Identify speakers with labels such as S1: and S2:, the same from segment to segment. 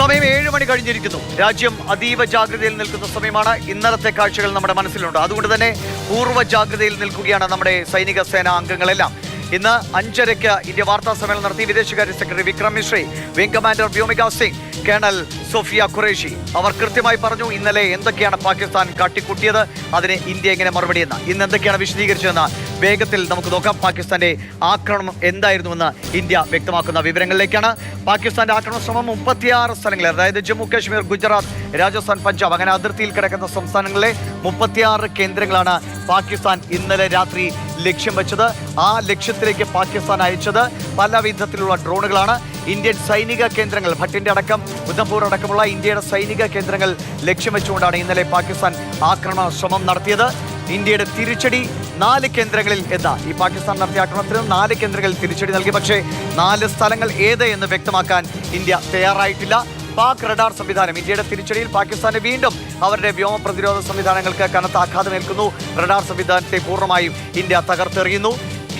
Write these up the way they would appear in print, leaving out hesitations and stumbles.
S1: സമയം 7 മണി കഴിഞ്ഞിരിക്കുന്നു. രാജ്യം അതീവ ജാഗ്രതയിൽ നിൽക്കുന്ന സമയമാണ്. ഇന്നലത്തെ കാഴ്ചകൾ നമ്മുടെ മനസ്സിലുണ്ട്. അതുകൊണ്ട് തന്നെ പൂർവ്വ ജാഗ്രതയിൽ നിൽക്കുകയാണ് നമ്മുടെ സൈനിക സേനാ അംഗങ്ങളെല്ലാം. ഇന്ന് 5:30 ഇന്ത്യ വാർത്താ സമ്മേളനം നടത്തി വിദേശകാര്യ secretary Vikram Misri, wing commander Vyomika Singh, colonel Sofiya Qureshi അവർ കൃത്യമായി പറഞ്ഞു ഇന്നലെ എന്തൊക്കെയാണ് പാകിസ്ഥാൻ കാട്ടിക്കൂട്ടിയത്, അതിന് ഇന്ത്യ എങ്ങനെ മറുപടിയെന്ന്. ഇന്ന് എന്തൊക്കെയാണ് വിശദീകരിച്ചതെന്ന് വേഗത്തിൽ നമുക്ക് നോക്കാം. പാകിസ്ഥാന്റെ ആക്രമണം എന്തായിരുന്നുവെന്ന് ഇന്ത്യ വ്യക്തമാക്കുന്ന വിവരങ്ങളിലേക്കാണ്. പാകിസ്ഥാന്റെ ആക്രമണ ശ്രമം 36 സ്ഥലങ്ങളിൽ, അതായത് ജമ്മു കാശ്മീർ, ഗുജറാത്ത്, രാജസ്ഥാൻ, പഞ്ചാബ് അങ്ങനെ അതിർത്തിയിൽ കിടക്കുന്ന സംസ്ഥാനങ്ങളിലെ 36 കേന്ദ്രങ്ങളാണ് പാകിസ്ഥാൻ ഇന്നലെ രാത്രി ലക്ഷ്യം വെച്ചത്. ആ ലക്ഷ്യത്തിലേക്ക് പാകിസ്ഥാൻ അയച്ചത് പല വിധത്തിലുള്ള ഡ്രോണുകളാണ്. ഇന്ത്യൻ സൈനിക കേന്ദ്രങ്ങൾ, ഭട്ടിന്റെ അടക്കം, ഉദ്ധംപൂർ അടക്കമുള്ള ഇന്ത്യയുടെ സൈനിക കേന്ദ്രങ്ങൾ ലക്ഷ്യം വെച്ചുകൊണ്ടാണ് ഇന്നലെ പാകിസ്ഥാൻ ആക്രമണ ശ്രമം നടത്തിയത്. ഇന്ത്യയുടെ തിരിച്ചടി 4 കേന്ദ്രങ്ങളിൽ ഈ പാകിസ്ഥാൻ നടത്തിയ ആക്രമണത്തിന് 4 കേന്ദ്രങ്ങളിൽ തിരിച്ചടി നൽകി. പക്ഷേ 4 സ്ഥലങ്ങൾ ഏത് എന്ന് വ്യക്തമാക്കാൻ ഇന്ത്യ തയ്യാറായിട്ടില്ല. പാക് റഡാർ സംവിധാനം, ഇന്ത്യയുടെ തിരിച്ചടിയിൽ പാകിസ്ഥാന് വീണ്ടും അവരുടെ വ്യോമ പ്രതിരോധ സംവിധാനങ്ങൾക്ക് കനത്ത ആഘാതമേൽക്കുന്നു. റഡാർ സംവിധാനത്തെ പൂർണ്ണമായും ഇന്ത്യ തകർത്തെറിയുന്നു.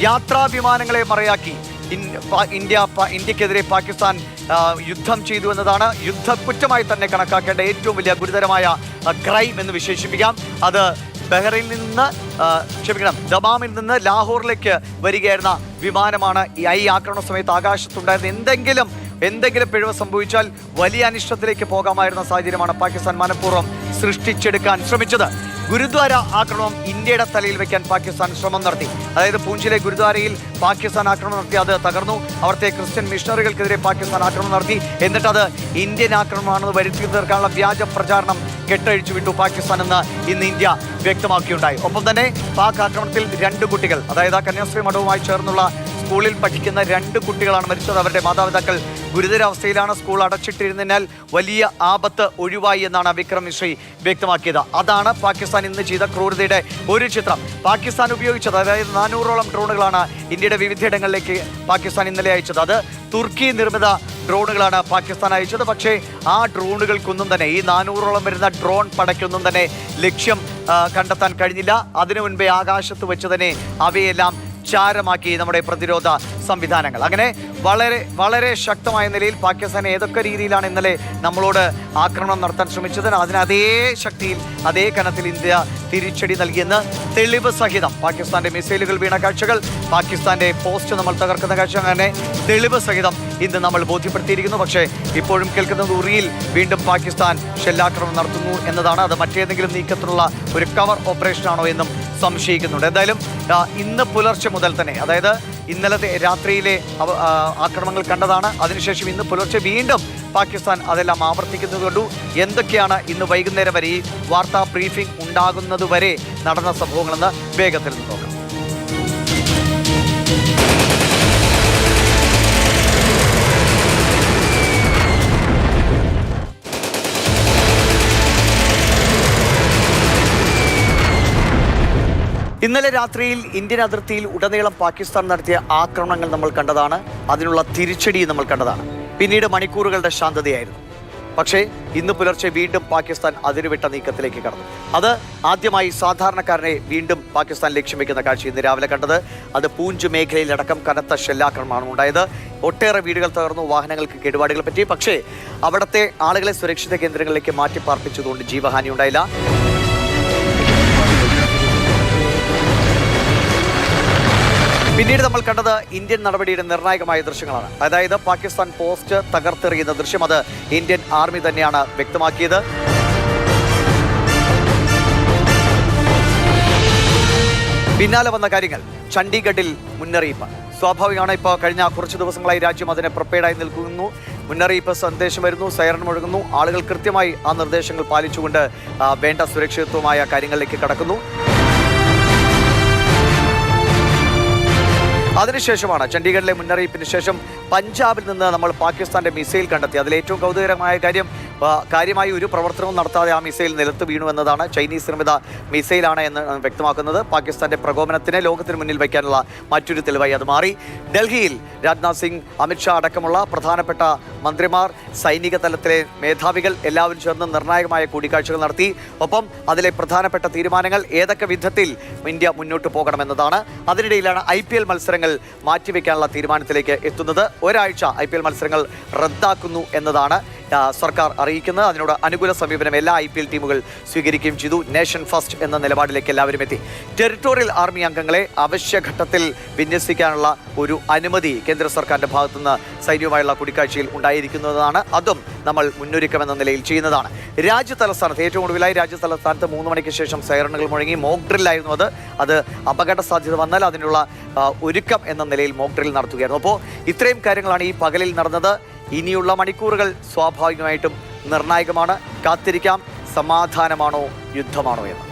S1: യാത്രാ വിമാനങ്ങളെ മറയാക്കി ഇന്ത്യക്കെതിരെ പാകിസ്ഥാൻ യുദ്ധം ചെയ്തു എന്നതാണ് യുദ്ധക്കുറ്റമായി തന്നെ കണക്കാക്കേണ്ട ഏറ്റവും വലിയ ഗുരുതരമായ ക്രൈം എന്ന് വിശേഷിപ്പിക്കാം. അത് ബഹ്റൈനിൽ നിന്ന് ദമാമിൽ നിന്ന് ലാഹോറിലേക്ക് വരികയായിരുന്ന വിമാനമാണ്. ഈ ആക്രമണ സമയത്ത് ആകാശത്തുണ്ടായിരുന്ന എന്തെങ്കിലും പിഴവ് സംഭവിച്ചാൽ വലിയ അനിഷ്ടത്തിലേക്ക് പോകാമായിരുന്ന സാഹചര്യമാണ് പാകിസ്ഥാൻ മനഃപൂർവ്വം സൃഷ്ടിച്ചെടുക്കാൻ ശ്രമിച്ചത്. ഗുരുദ്വാര ആക്രമണം ഇന്ത്യയുടെ തലയിൽ വെക്കാൻ പാകിസ്ഥാൻ ശ്രമം നടത്തി. അതായത് പൂഞ്ചിലെ ഗുരുദ്വാരയിൽ പാകിസ്ഥാൻ ആക്രമണം നടത്തി, അത് തകർന്നു. അവിടുത്തെ ക്രിസ്ത്യൻ മിഷണറികൾക്കെതിരെ പാകിസ്ഥാൻ ആക്രമണം നടത്തി. എന്നിട്ടത് ഇന്ത്യൻ ആക്രമണമാണെന്ന് വരുത്തി തീർക്കാനുള്ള വ്യാജ പ്രചാരണം കെട്ടഴിച്ചു വിട്ടു പാകിസ്ഥാൻ എന്ന് ഇന്ന് ഇന്ത്യ വ്യക്തമാക്കിയുണ്ടായി. ഒപ്പം തന്നെ പാക് ആക്രമണത്തിൽ 2 കുട്ടികൾ, അതായത് കന്യാസ്ത്രീ മഠവുമായി ചേർന്നുള്ള സ്കൂളിൽ പഠിക്കുന്ന 2 കുട്ടികളാണ് മരിച്ചത്. അവരുടെ മാതാപിതാക്കൾ ഗുരുതരാവസ്ഥയിലാണ്. സ്കൂൾ അടച്ചിട്ടിരുന്നതിനാൽ വലിയ ആപത്ത് ഒഴിവായി എന്നാണ് വിക്രം മിശ്രി വ്യക്തമാക്കിയത്. അതാണ് പാകിസ്ഥാൻ ഇന്ന് ചെയ്ത ക്രൂരതയുടെ ഒരു ചിത്രം. പാകിസ്ഥാൻ ഉപയോഗിച്ചത്, അതായത് 400ഓളം ഡ്രോണുകളാണ് ഇന്ത്യയുടെ വിവിധയിടങ്ങളിലേക്ക് പാകിസ്ഥാൻ ഇന്നലെ അയച്ചത്. അത് തുർക്കി നിർമ്മിത ഡ്രോണുകളാണ് പാകിസ്ഥാൻ അയച്ചത്. പക്ഷേ ആ ഡ്രോണുകൾക്കൊന്നും തന്നെ, ഈ 400ഓളം വരുന്ന ഡ്രോൺ പടയ്ക്കൊന്നും തന്നെ ലക്ഷ്യം കണ്ടെത്താൻ കഴിഞ്ഞില്ല. അതിനു മുൻപേ ആകാശത്ത് വെച്ച് തന്നെ അവയെല്ലാം ചാരമാക്കി നമ്മുടെ പ്രതിരോധ സംവിധാനങ്ങൾ. അങ്ങനെ വളരെ വളരെ ശക്തമായ നിലയിൽ പാകിസ്ഥാൻ ഏതൊക്കെ രീതിയിലാണ് ഇന്നലെ നമ്മളോട് ആക്രമണം നടത്താൻ ശ്രമിച്ചത്, അതിന് അതേ ശക്തിയിൽ അതേ കനത്തിൽ ഇന്ത്യ തിരിച്ചടി നൽകിയെന്ന് തെളിവ് സഹിതം പാകിസ്ഥാന്റെ മിസൈലുകൾ വീണ കാഴ്ചകൾ, പാകിസ്ഥാന്റെ പോസ്റ്റ് നമ്മൾ തകർക്കുന്ന കാഴ്ച, അങ്ങനെ തെളിവ് സഹിതം ഇന്ന് നമ്മൾ ബോധ്യപ്പെടുത്തിയിരിക്കുന്നു. പക്ഷേ ഇപ്പോഴും കേൾക്കുന്നത് ഉറിയിൽ വീണ്ടും പാകിസ്ഥാൻ ഷെല്ലാക്രമണം നടത്തുന്നു എന്നതാണ്. അത് മറ്റേതെങ്കിലും നീക്കത്തിലുള്ള ഒരു കവർ ഓപ്പറേഷനാണോ എന്നും സംശയിക്കുന്നുണ്ട്. എന്തായാലും ഇന്ന് പുലർച്ചെ മുതൽ തന്നെ, അതായത് ഇന്നലത്തെ രാത്രിയിലെ ആക്രമണങ്ങൾ കണ്ടതാണ്. അതിനുശേഷം ഇന്ന് പുലർച്ചെ വീണ്ടും പാകിസ്ഥാൻ അതെല്ലാം ആവർത്തിക്കുന്നത് കൊണ്ടു. എന്തൊക്കെയാണ് ഇന്ന് വൈകുന്നേരം വരെ, ഈ വാർത്താ ബ്രീഫിംഗ് ഉണ്ടാകുന്നതുവരെ നടന്ന സംഭവങ്ങളെന്ന് വേഗത്തിൽ നോക്കാം. ഇന്നലെ രാത്രിയിൽ ഇന്ത്യൻ അതിർത്തിയിൽ ഉടനീളം പാകിസ്ഥാൻ നടത്തിയ ആക്രമണങ്ങൾ നമ്മൾ കണ്ടതാണ്. അതിനുള്ള തിരിച്ചടി നമ്മൾ കണ്ടതാണ്. പിന്നീട് മണിക്കൂറുകളുടെ ശാന്തതയായിരുന്നു. പക്ഷേ ഇന്ന് പുലർച്ചെ വീണ്ടും പാകിസ്ഥാൻ അതിരുവിട്ട നീക്കത്തിലേക്ക് കടന്നു. അത് ആദ്യമായി സാധാരണക്കാരനെ വീണ്ടും പാകിസ്ഥാൻ ലക്ഷ്യം വയ്ക്കുന്ന കാഴ്ച ഇന്ന് രാവിലെ കണ്ടത്. അത് പൂഞ്ച് മേഖലയിലടക്കം കനത്ത ഷെല്ലാക്രമണമാണ് ഉണ്ടായത്. ഒട്ടേറെ വീടുകൾ തകർന്നു, വാഹനങ്ങൾക്ക് കേടുപാടുകൾ പറ്റി. പക്ഷേ അവിടുത്തെ ആളുകളെ സുരക്ഷിത കേന്ദ്രങ്ങളിലേക്ക് മാറ്റി പാർപ്പിച്ചതുകൊണ്ട് ജീവഹാനി ഉണ്ടായില്ല. പിന്നീട് നമ്മൾ കണ്ടത് ഇന്ത്യൻ നടപടിയുടെ നിർണായകമായ ദൃശ്യങ്ങളാണ്. അതായത് പാകിസ്ഥാൻ പോസ്റ്റ് തകർത്തെറിയുന്ന ദൃശ്യം, അത് ഇന്ത്യൻ ആർമി തന്നെയാണ് വ്യക്തമാക്കിയത്. പിന്നാലെ വന്ന കാര്യങ്ങൾ, ചണ്ഡീഗഡിൽ മുന്നറിയിപ്പ്. സ്വാഭാവികമാണ്, ഇപ്പോൾ കഴിഞ്ഞ കുറച്ച് ദിവസങ്ങളായി രാജ്യം അതിനെ പ്രിപ്പയർഡായി നിൽക്കുന്നു. മുന്നറിയിപ്പ് സന്ദേശം വരുന്നു, സൈറൺ മുഴങ്ങുന്നു. ആളുകൾ കൃത്യമായി ആ നിർദ്ദേശങ്ങൾ പാലിച്ചുകൊണ്ട് വേണ്ട സുരക്ഷിതത്വമായ കാര്യങ്ങളിലേക്ക് കടക്കുന്നു. അതിനുശേഷമാണ്, ചണ്ഡീഗഡിലെ മുന്നറിയിപ്പിന് ശേഷം പഞ്ചാബിൽ നിന്ന് നമ്മൾ പാകിസ്ഥാന്റെ മിസൈൽ കണ്ടെത്തി. അതിലേറ്റവും കൗതുകകരമായ കാര്യം, കാര്യമായി ഒരു പ്രവർത്തനവും നടത്താതെ ആ മിസൈൽ നിലത്ത് വീണു എന്നതാണ് ചൈനീസ് നിർമ്മിത മിസൈലാണ് എന്ന് വ്യക്തമാക്കുന്നത്. പാകിസ്ഥാന്റെ പ്രകോപനത്തിന് ലോകത്തിന് മുന്നിൽ വയ്ക്കാനുള്ള മറ്റൊരു തെളിവായി അത് മാറി. ഡൽഹിയിൽ രാജ്നാഥ് സിംഗ്, അമിത്ഷാ അടക്കമുള്ള പ്രധാനപ്പെട്ട മന്ത്രിമാർ, സൈനിക തലത്തിലെ മേധാവികൾ എല്ലാവരും ചേർന്ന് നിർണായകമായ കൂടിക്കാഴ്ചകൾ നടത്തി. ഒപ്പം അതിലെ പ്രധാനപ്പെട്ട തീരുമാനങ്ങൾ ഏതൊക്കെ വിധത്തിൽ ഇന്ത്യ മുന്നോട്ട് പോകണമെന്നതാണ്. അതിനിടയിലാണ് IPL മത്സരങ്ങൾ മാറ്റിവെക്കാനുള്ള തീരുമാനത്തിലേക്ക് എത്തുന്നത്. ഒരാഴ്ച IPL മത്സരങ്ങൾ റദ്ദാക്കുന്നു എന്നതാണ് സർക്കാർ അറിയിക്കുന്നത്. അതിനോട് അനുകൂല സമീപനം എല്ലാ IPL ടീമുകൾ സ്വീകരിക്കുകയും ചെയ്തു. നേഷൻ ഫസ്റ്റ് എന്ന നിലപാടിലേക്ക് എല്ലാവരും എത്തി. ടെറിട്ടോറിയൽ ആർമി അംഗങ്ങളെ അവശ്യഘട്ടത്തിൽ വിന്യസിക്കാനുള്ള ഒരു അനുമതി കേന്ദ്ര സർക്കാരിന്റെ ഭാഗത്തുനിന്ന് സൈന്യവുമായുള്ള കൂടിക്കാഴ്ചയിൽ ഉണ്ടായിരിക്കുന്നതാണ്. അതും നമ്മൾ മുന്നൊരുക്കമെന്ന നിലയിൽ ചെയ്യുന്നതാണ്. രാജ്യതലസ്ഥാനത്ത് ഏറ്റവും ഒടുവിലായി രാജ്യതലസ്ഥാനത്ത് 3 മണിക്ക് ശേഷം സൈറണുകൾ മുഴങ്ങി. മോക്ക് ഡ്രില്ലായിരുന്നു അത് അപകട സാധ്യത വന്നാൽ അതിനുള്ള ഒരുക്കം എന്ന നിലയിൽ മോക്ക് ഡ്രിൽ നടത്തുകയായിരുന്നു. അപ്പോൾ ഇത്രയും കാര്യങ്ങളാണ് ഈ പകലിൽ നടന്നത്. ഇനിയുള്ള മണിക്കൂറുകൾ സ്വാഭാവികമായിട്ടും നിർണായകമാണ്. കാത്തിരിക്കാം, സമാധാനമാണോ യുദ്ധമാണോ എന്ന്.